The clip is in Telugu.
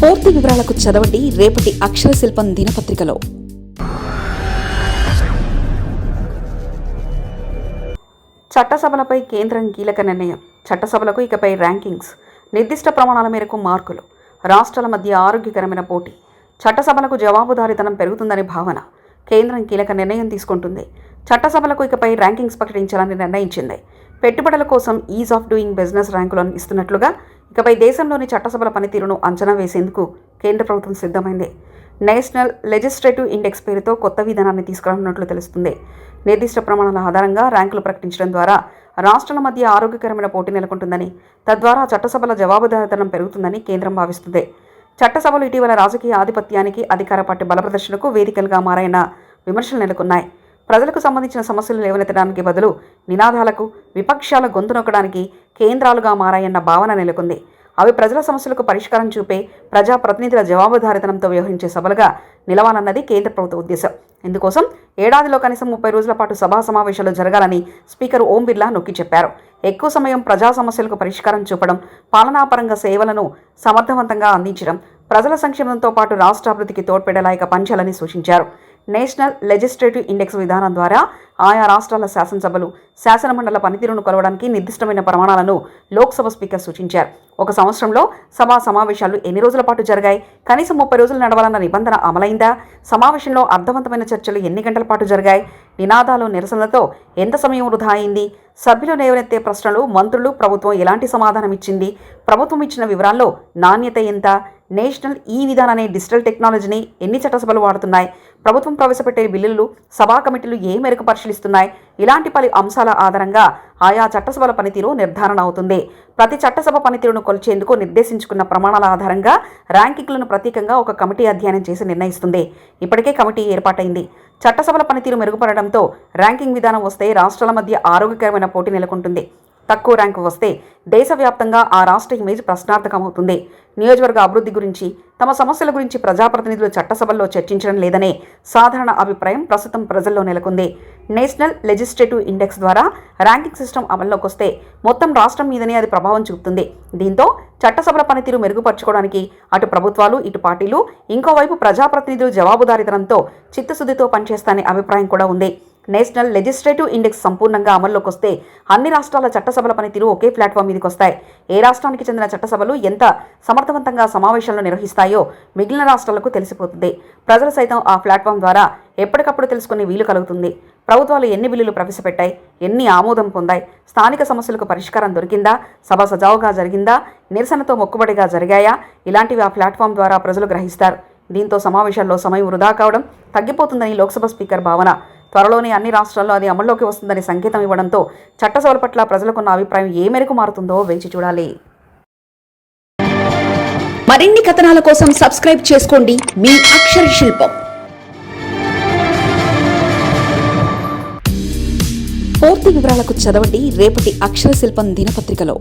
పూర్తి వివరాలకు చదవండి రేపటి అక్షర శిల్పం దినపత్రికలో. చట్టసభలపై కేంద్రం కీలక నిర్ణయం. చట్టసభలకు ఇకపై ర్యాంకింగ్స్, నిర్దిష్ట ప్రమాణాల మేరకు మార్కులు, రాష్ట్రాల మధ్య ఆరోగ్యకరమైన పోటీ, చట్టసభలకు జవాబుదారీతనం పెరుగుతుందని భావన. కేంద్రం కీలక నిర్ణయం తీసుకుంటుంది. చట్టసభలకు ఇకపై ర్యాంకింగ్స్ ప్రకటించాలని నిర్ణయించింది. పెట్టుబడుల కోసం ఈజ్ ఆఫ్ డూయింగ్ బిజినెస్ ర్యాంకులను ఇస్తున్నట్లుగా ఇకపై దేశంలోని చట్టసభల పనితీరును అంచనా వేసేందుకు కేంద్ర ప్రభుత్వం సిద్ధమైంది. నేషనల్ లెజిస్లేటివ్ ఇండెక్స్ పేరుతో కొత్త విధానాన్ని తీసుకురానున్నట్లు తెలుస్తుంది. నిర్దిష్ట ప్రమాణాల ఆధారంగా ర్యాంకులు ప్రకటించడం ద్వారా రాష్ట్రాల మధ్య ఆరోగ్యకరమైన పోటీ నెలకొంటుందని, తద్వారా చట్టసభల జవాబుదారీతనం పెరుగుతుందని కేంద్రం భావిస్తుంది. చట్టసభలు ఇటీవల రాజకీయ ఆధిపత్యానికి, అధికార పార్టీ బలప్రదర్శనకు వేదికలుగా మారైన విమర్శలు నెలకొన్నాయి. ప్రజలకు సంబంధించిన సమస్యలు లేవనెత్తడానికి బదులు నినాదాలకు, విపక్షాల గొంతు నొక్కడానికి కేంద్రాలుగా మారాయన్న భావన నెలకొంది. అవి ప్రజల సమస్యలకు పరిష్కారం చూపే ప్రజాప్రతినిధుల జవాబుదారీతనంతో వ్యవహరించే సభలుగా నిలవాలన్నది కేంద్ర ప్రభుత్వ ఉద్దేశం. ఇందుకోసం ఏడాదిలో కనీసం 30 రోజుల పాటు సభా సమావేశాలు జరగాలని స్పీకర్ ఓం బిర్లా నొక్కి చెప్పారు. ఎక్కువ సమయం ప్రజా సమస్యలకు పరిష్కారం చూపడం, పాలనాపరంగా సేవలను సమర్థవంతంగా అందించడం, ప్రజల సంక్షేమంతో పాటు రాష్ట్ర అభివృద్ధికి తోడ్పడేలా ఇక పనిచేయాలని సూచించారు. నేషనల్ లెజిస్లేటివ్ ఇండెక్స్ విధానం ద్వారా ఆయా రాష్ట్రాల శాసనసభలు, శాసనమండల పనితీరును కొలవడానికి నిర్దిష్టమైన ప్రమాణాలను లోక్సభ స్పీకర్ సూచించారు. ఒక సంవత్సరంలో సభా సమావేశాలు ఎన్ని రోజుల పాటు జరిగాయి, కనీసం 30 రోజులు నడవాలన్న నిబంధన అమలైందా, సమావేశంలో అర్థవంతమైన చర్చలు ఎన్ని గంటల పాటు జరిగాయి, నినాదాలు, నిరసనలతో ఎంత సమయం వృధా అయింది, సభ్యులు లేవనెత్తే ప్రశ్నలు మంత్రులు, ప్రభుత్వం ఎలాంటి సమాధానం ఇచ్చింది, ప్రభుత్వం ఇచ్చిన వివరాల్లో నాణ్యత ఎంత, నేషనల్ ఈ విధానం అనే డిజిటల్ టెక్నాలజీని ఎన్ని చట్టసభలు వాడుతున్నాయి, ప్రభుత్వం ప్రవేశపెట్టే బిల్లులు సభా కమిటీలు ఏ మేరకు పరిశీలిస్తున్నాయి, ఇలాంటి పలు అంశాల ఆధారంగా ఆయా చట్టసభల పనితీరు నిర్ధారణ అవుతుంది. ప్రతి చట్టసభ పనితీరును కొలిచేందుకు నిర్దేశించుకున్న ప్రమాణాల ఆధారంగా ర్యాంకింగ్లను ప్రత్యేకంగా ఒక కమిటీ అధ్యయనం చేసి నిర్ణయిస్తుంది. ఇప్పటికే కమిటీ ఏర్పాటైంది. చట్టసభల పనితీరు మెరుగుపడడంతో ర్యాంకింగ్ విధానం వస్తే రాష్ట్రాల మధ్య ఆరోగ్యకరమైన పోటీ నెలకొంటుంది. తక్కువ ర్యాంకు వస్తే దేశవ్యాప్తంగా ఆ రాష్ట్ర ఇమేజ్ ప్రశ్నార్థకమవుతుంది. నియోజకవర్గ అభివృద్ధి గురించి, తమ సమస్యల గురించి ప్రజాప్రతినిధులు చట్టసభల్లో చర్చించడం లేదనే సాధారణ అభిప్రాయం ప్రస్తుతం ప్రజల్లో నెలకొంది. నేషనల్ లెజిస్లేటివ్ ఇండెక్స్ ద్వారా ర్యాంకింగ్ సిస్టమ్ అమల్లోకి వస్తే మొత్తం రాష్ట్రం మీదనే అది ప్రభావం చూపుతుంది. దీంతో చట్టసభల పనితీరు మెరుగుపరచుకోవడానికి అటు ప్రభుత్వాలు, ఇటు పార్టీలు, ఇంకోవైపు ప్రజాప్రతినిధులు జవాబుదారీతనంతో చిత్తశుద్ధితో పనిచేస్తానే అభిప్రాయం కూడా ఉంది. నేషనల్ లెజిస్లేటివ్ ఇండెక్స్ సంపూర్ణంగా అమల్లోకి వస్తే అన్ని రాష్ట్రాల చట్టసభల పనితీరు ఒకే ప్లాట్ఫామ్ మీదకి వస్తాయి. ఏ రాష్ట్రానికి చెందిన చట్టసభలు ఎంత సమర్థవంతంగా సమావేశాలను నిర్వహిస్తాయో మిగిలిన రాష్ట్రాలకు తెలిసిపోతుంది. ప్రజలు సైతం ఆ ప్లాట్ఫామ్ ద్వారా ఎప్పటికప్పుడు తెలుసుకునే వీలు కలుగుతుంది. ప్రభుత్వాలు ఎన్ని బిల్లులు ప్రవేశపెట్టాయి, ఎన్ని ఆమోదం పొందాయి, స్థానిక సమస్యలకు పరిష్కారం దొరికిందా, సభ సజావుగా జరిగిందా, నిరసనతో మొక్కుబడిగా జరిగాయా, ఇలాంటివి ఆ ప్లాట్ఫామ్ ద్వారా ప్రజలు గ్రహిస్తారు. దీంతో సమావేశాల్లో సమయం వృధా కావడం తగ్గిపోతుందని లోక్సభ స్పీకర్ భావన. త్వరలోనే అన్ని రాష్ట్రాల్లో అది అమల్లోకి వస్తుందని సంకేతం ఇవ్వడంతో చట్టసభల పట్ల ప్రజలకున్న అభిప్రాయం ఏ మేరకు మారుతుందో వేచి చూడాలి. మరిన్ని కథనాల కోసం సబ్స్క్రైబ్ చేసుకోండి మీ అక్షర శిల్పం. పూర్తి వివరాలకు చదవండి రేపటి అక్షర శిల్పం దినపత్రికలో.